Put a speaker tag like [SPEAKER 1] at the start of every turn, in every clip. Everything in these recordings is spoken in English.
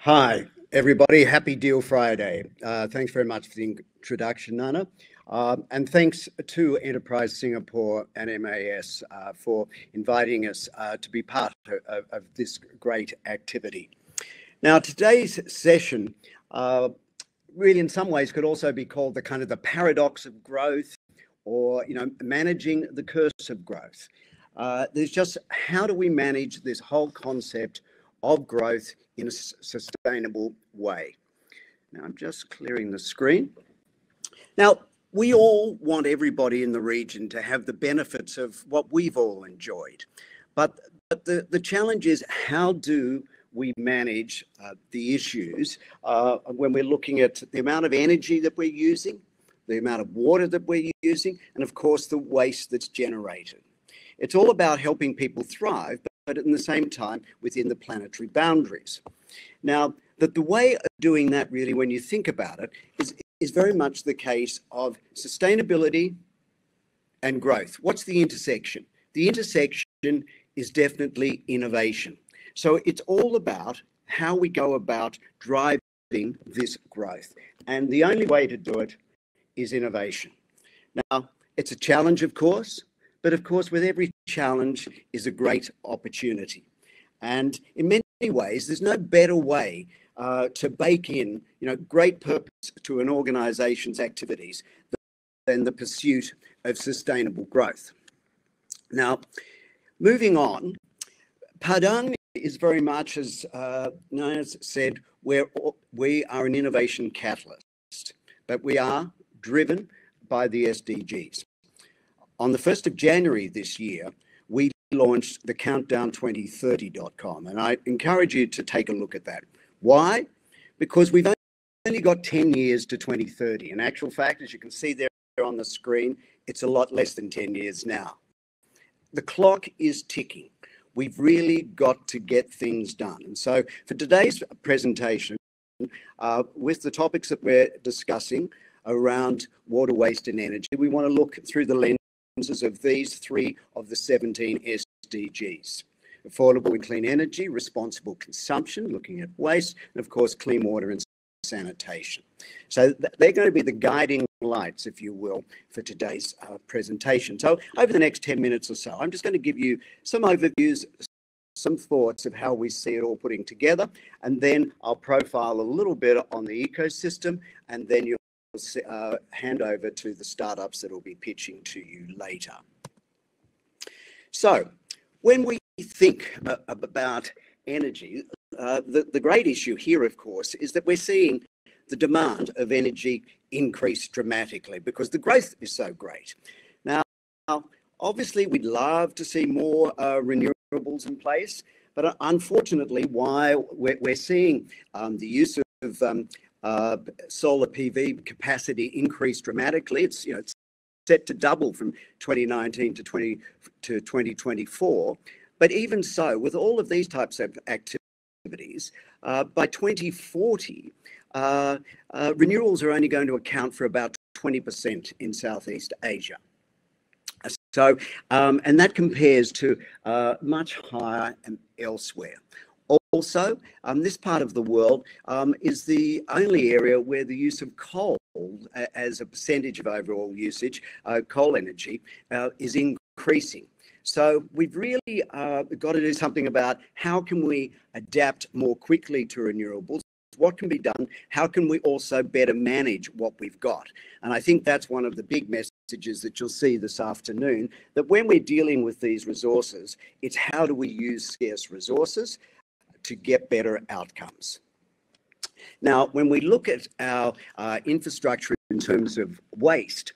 [SPEAKER 1] Hi, everybody. Happy Deal Friday. Thanks very much for the introduction, Nana. And thanks to Enterprise Singapore and MAS for inviting us to be part of this great activity. Now, today's session really in some ways could also be called the paradox of growth, or managing the curse of growth. There's just how do we manage this whole concept of growth in a sustainable way. Now I'm just clearing the screen. Now, we all want everybody in the region to have the benefits of what we've all enjoyed. But the challenge is, how do we manage the issues when we're looking at the amount of energy that we're using, the amount of water that we're using, and of course the waste that's generated. It's all about helping people thrive, but at the same time within the planetary boundaries. Now, the way of doing that really, when you think about it, is very much the case of sustainability and growth. What's the intersection? The intersection is definitely innovation. So it's all about how we go about driving this growth. And the only way to do it is innovation. Now, it's a challenge, of course, but of course, with every challenge is a great opportunity. And in many ways, there's no better way to bake in, great purpose to an organization's activities than the pursuit of sustainable growth. Now, moving on, Padang is very much, as Nana said, we are an innovation catalyst, but we are driven by the SDGs. On the 1st of January this year, we launched the countdown2030.com, and I encourage you to take a look at that. Why? Because we've only got 10 years to 2030. In actual fact, as you can see there on the screen, it's a lot less than 10 years now. The clock is ticking. We've really got to get things done. And so for today's presentation, with the topics that we're discussing around water, waste and energy, we want to look through the lenses of these 3 of the 17 SDGs. Affordable and clean energy, responsible consumption, looking at waste, and of course, clean water and sanitation. So they're going to be the guiding lights, if you will, for today's presentation. So over the next 10 minutes or so, I'm just going to give you some overviews, some thoughts of how we see it all putting together, and then I'll profile a little bit on the ecosystem, and then you'll hand over to the startups that will be pitching to you later. So when we think about energy, the great issue here, of course, is that we're seeing the demand of energy increase dramatically because the growth is so great. Now, obviously, we'd love to see more renewables in place, but unfortunately, while we're seeing the use of solar PV capacity increase dramatically, it's set to double from 2019 to 2024. But even so, with all of these types of activities, by 2040, renewables are only going to account for about 20% in Southeast Asia. So, and that compares to much higher elsewhere. Also, this part of the world is the only area where the use of coal as a percentage of overall usage, coal energy, is increasing. So we've really got to do something about how can we adapt more quickly to renewables, what can be done, how can we also better manage what we've got. And I think that's one of the big messages that you'll see this afternoon, that when we're dealing with these resources, it's how do we use scarce resources to get better outcomes. Now, when we look at our infrastructure in terms of waste,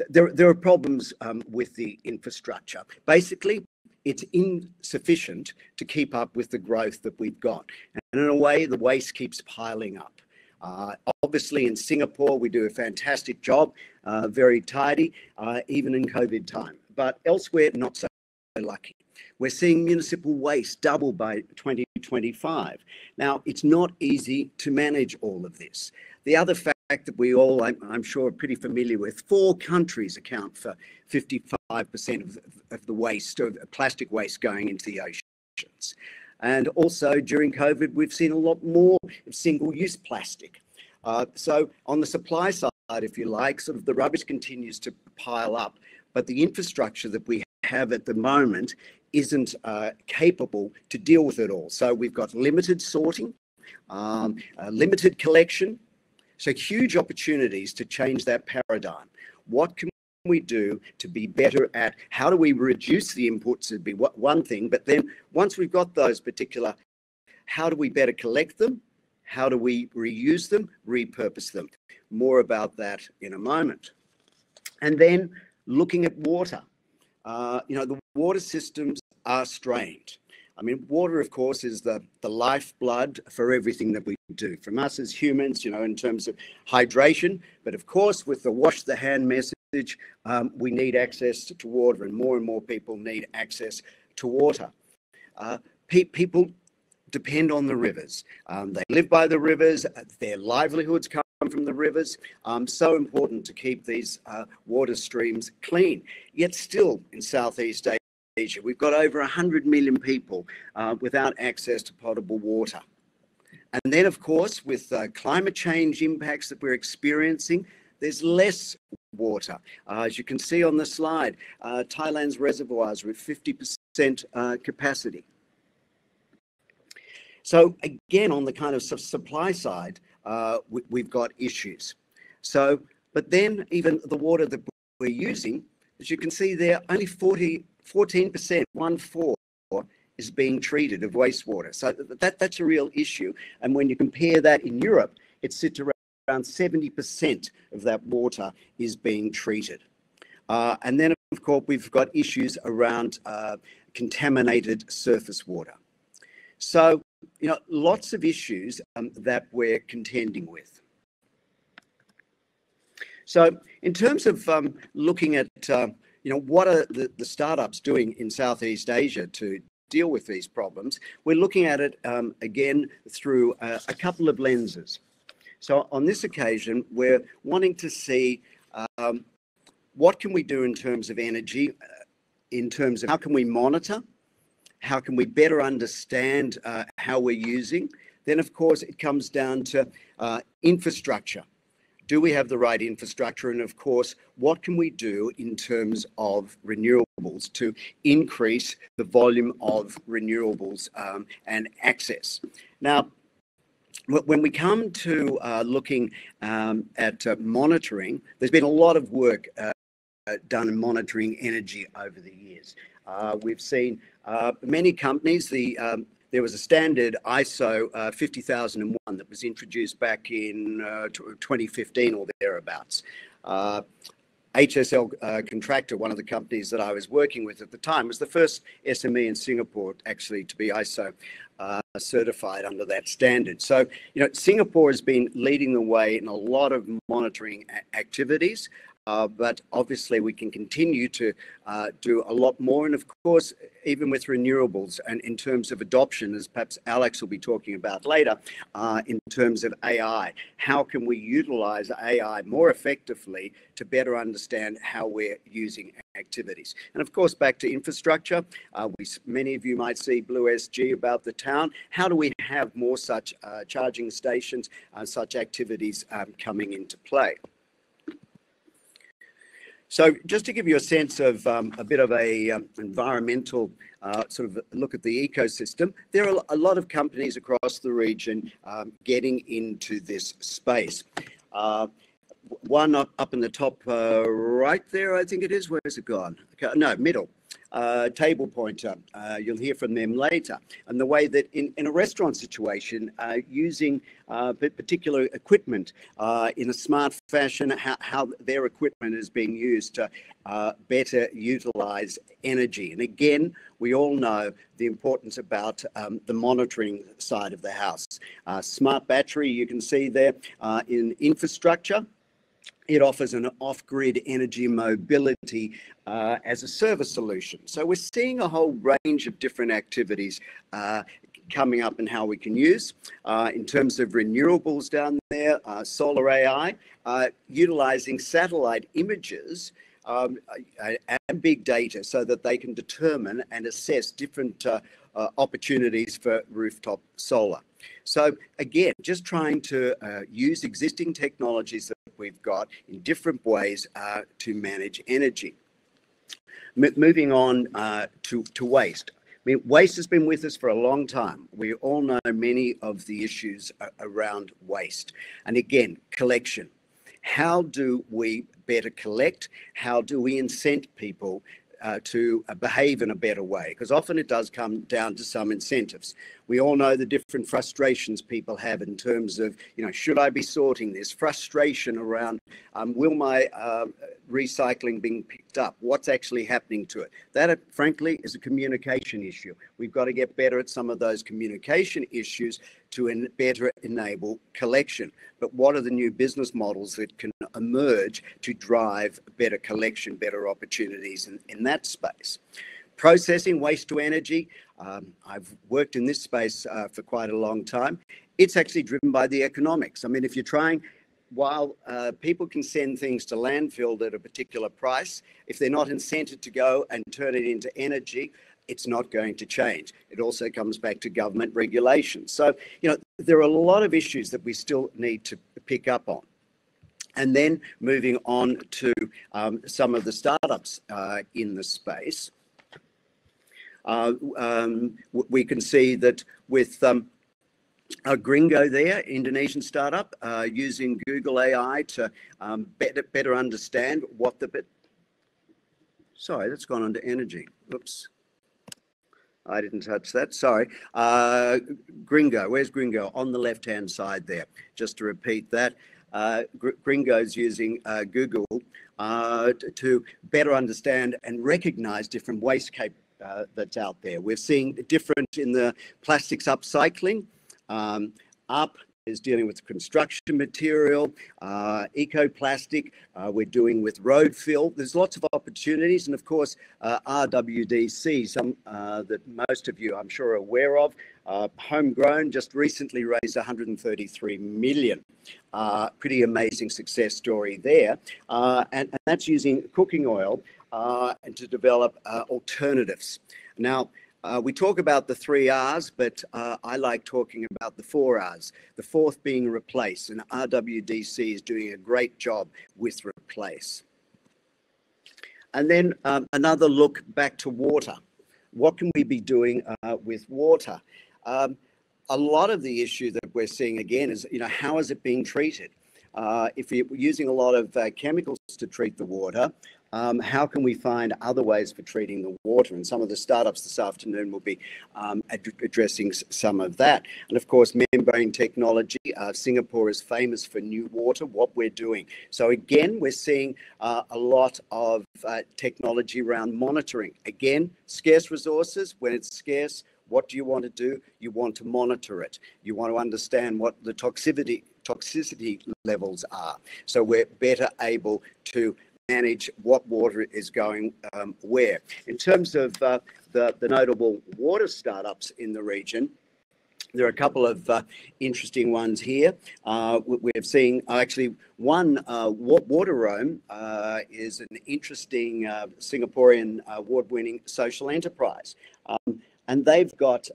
[SPEAKER 1] there are problems with the infrastructure. Basically, it's insufficient to keep up with the growth that we've got. And in a way, the waste keeps piling up. Obviously, in Singapore, we do a fantastic job, very tidy, even in COVID time. But elsewhere, not so lucky. We're seeing municipal waste double by 2025. Now, it's not easy to manage all of this. The other fact that we all, I'm sure, are pretty familiar with, 4 countries account for 55% of the waste, of plastic waste going into the oceans. And also during COVID, we've seen a lot more single-use plastic. So on the supply side, if you like, sort of the rubbish continues to pile up, but the infrastructure that we have at the moment isn't capable to deal with it all. So we've got limited sorting, limited collection, so huge opportunities to change that paradigm. What can we do to be better at how do we reduce the inputs would be one thing, but then once we've got those particular, how do we better collect them? How do we reuse them, repurpose them? More about that in a moment. And then looking at water. The water systems are strained. I mean, water, of course, is the lifeblood for everything that we do. From us as humans, in terms of hydration, but of course, with the wash the hand message, we need access to water, and more people need access to water. People depend on the rivers. They live by the rivers. Their livelihoods come from the rivers. So important to keep these water streams clean. Yet still in Southeast Asia, we've got over 100 million people without access to potable water. And then, of course, with climate change impacts that we're experiencing, there's less water. As you can see on the slide, Thailand's reservoirs are at 50% capacity. So again, on the kind of supply side, we've got issues. So, but then even the water that we're using, as you can see there, only 14%, 1/4, is being treated of wastewater. So that's a real issue. And when you compare that in Europe, it sits around 70% of that water is being treated. And then, of course, we've got issues around contaminated surface water. So, lots of issues that we're contending with. So in terms of looking at, what are the startups doing in Southeast Asia to deal with these problems, we're looking at it again through a couple of lenses. So on this occasion, we're wanting to see what can we do in terms of energy, in terms of how can we monitor, how can we better understand how we're using. Then, of course, it comes down to infrastructure. Do we have the right infrastructure? And of course, what can we do in terms of renewables to increase the volume of renewables and access? Now, when we come to looking at monitoring, there's been a lot of work done in monitoring energy over the years. We've seen many companies, there was a standard ISO 50001 that was introduced back in 2015 or thereabouts. HSL Contractor, one of the companies that I was working with at the time, was the first SME in Singapore actually to be ISO certified under that standard. So, Singapore has been leading the way in a lot of monitoring activities. But obviously we can continue to do a lot more. And of course, even with renewables and in terms of adoption, as perhaps Alex will be talking about later, in terms of AI, how can we utilize AI more effectively to better understand how we're using activities? And of course, back to infrastructure, many of you might see Blue SG about the town. How do we have more such charging stations, such activities coming into play? So just to give you a sense of a bit of a environmental sort of look at the ecosystem, there are a lot of companies across the region getting into this space. One up in the top right there, I think it is. Where has it gone? Okay, no, middle. Table Pointer. You'll hear from them later. And the way that in a restaurant situation, using particular equipment in a smart fashion, how their equipment is being used to better utilize energy. And again, we all know the importance about the monitoring side of the house. Smart battery, you can see there in infrastructure. It offers an off-grid energy mobility as a service solution. So we're seeing a whole range of different activities coming up and how we can use. In terms of renewables down there, solar AI, utilizing satellite images and big data so that they can determine and assess different opportunities for rooftop solar. So again, just trying to use existing technologies that we've got in different ways to manage energy. Moving on to waste. I mean, waste has been with us for a long time. We all know many of the issues around waste. And again, collection. How do we better collect? How do we incent people to behave in a better way? Because often it does come down to some incentives. We all know the different frustrations people have in terms of, should I be sorting this? Frustration around, will my recycling being picked up? What's actually happening to it? That, frankly, is a communication issue. We've got to get better at some of those communication issues to better enable collection. But what are the new business models that can emerge to drive better collection, better opportunities in that space? Processing waste to energy. I've worked in this space for quite a long time. It's actually driven by the economics. I mean, if you're trying, while people can send things to landfill at a particular price, if they're not incented to go and turn it into energy, it's not going to change. It also comes back to government regulations. So, there are a lot of issues that we still need to pick up on. And then moving on to some of the startups in the space. We can see that with Gringo there, Indonesian startup, using Google AI to better understand what sorry, that's gone under energy. Oops. I didn't touch that, sorry. Gringo, where's Gringo? On the left-hand side there. Just to repeat that, Gringo's using Google to better understand and recognize different waste that's out there. We're seeing different in the plastics upcycling. Up is dealing with construction material, eco-plastic, we're doing with road fill. There's lots of opportunities, and of course, RWDC, some that most of you I'm sure are aware of, homegrown, just recently raised 133 million. Pretty amazing success story there. And that's using cooking oil and to develop alternatives. Now, we talk about the 3 R's, but I like talking about the 4 R's, the fourth being replace, and RWDC is doing a great job with replace. And then another look back to water. What can we be doing with water? A lot of the issue that we're seeing again is, how is it being treated? If you're using a lot of chemicals to treat the water, how can we find other ways for treating the water? And some of the startups this afternoon will be addressing some of that. And of course, membrane technology. Singapore is famous for new water, what we're doing. So again, we're seeing a lot of technology around monitoring. Again, scarce resources. When it's scarce, what do you want to do? You want to monitor it. You want to understand what the toxicity levels are. So we're better able to manage what water is going where. In terms of the notable water startups in the region, there are a couple of interesting ones here. We're seeing actually one, Waterome is an interesting Singaporean award-winning social enterprise. And they've got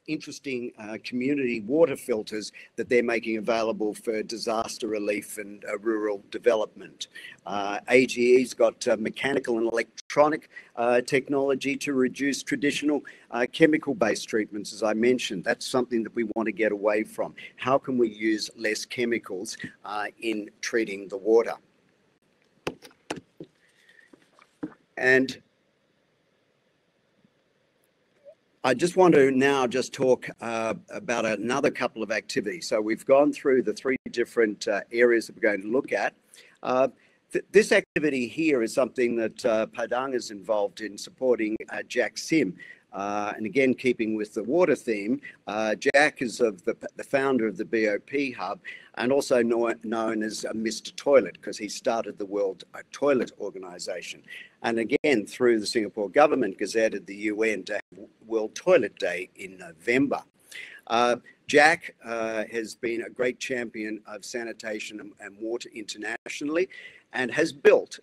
[SPEAKER 1] interesting community water filters that they're making available for disaster relief and rural development. AGE's got mechanical and electronic technology to reduce traditional chemical-based treatments, as I mentioned. That's something that we want to get away from. How can we use less chemicals in treating the water? And I just want to now just talk about another couple of activities. So we've gone through the 3 different areas that we're going to look at. This activity here is something that Padang is involved in supporting Jack Sim. And again, keeping with the water theme, Jack is the founder of the BOP Hub and also known as Mr. Toilet because he started the World Toilet Organization. And again, through the Singapore government, gazetted the UN to have World Toilet Day in November. Jack has been a great champion of sanitation and water internationally. and has built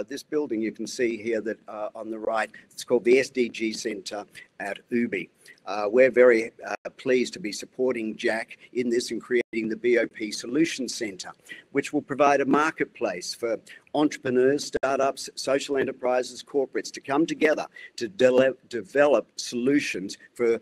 [SPEAKER 1] this building you can see here that on the right. It's called the SDG Centre at UBI. We're very pleased to be supporting Jack in this and creating the BOP Solution Centre, which will provide a marketplace for entrepreneurs, startups, social enterprises, corporates to come together to develop solutions for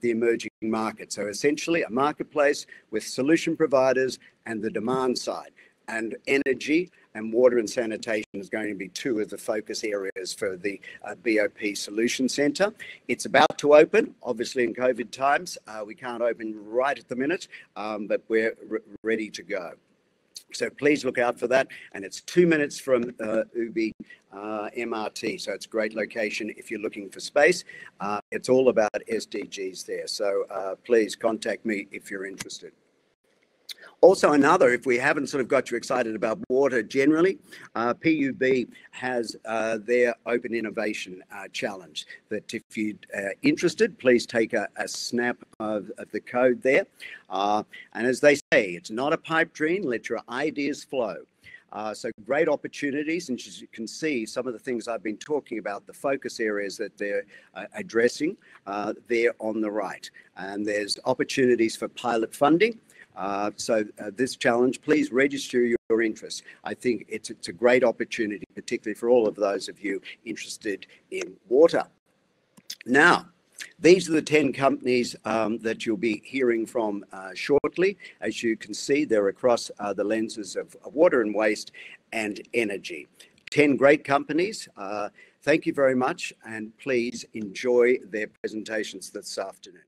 [SPEAKER 1] the emerging market. So essentially a marketplace with solution providers and the demand side. And energy and water and sanitation is going to be two of the focus areas for the BOP Solution Centre. It's about to open, obviously in COVID times. We can't open right at the minute, but we're ready to go. So please look out for that. And it's 2 minutes from UBI MRT. So it's a great location if you're looking for space. It's all about SDGs there. So please contact me if you're interested. Also another, if we haven't sort of got you excited about water generally, PUB has their Open Innovation Challenge that if you're interested, please take a snap of the code there. And as they say, it's not a pipe dream, let your ideas flow. So great opportunities, and as you can see, some of the things I've been talking about, the focus areas that they're addressing, there on the right. And there's opportunities for pilot funding. So this challenge, please register your interest. I think it's a great opportunity, particularly for all of those of you interested in water. Now, these are the 10 companies that you'll be hearing from shortly. As you can see, they're across the lenses of water and waste and energy. 10 great companies. Thank you very much, and please enjoy their presentations this afternoon.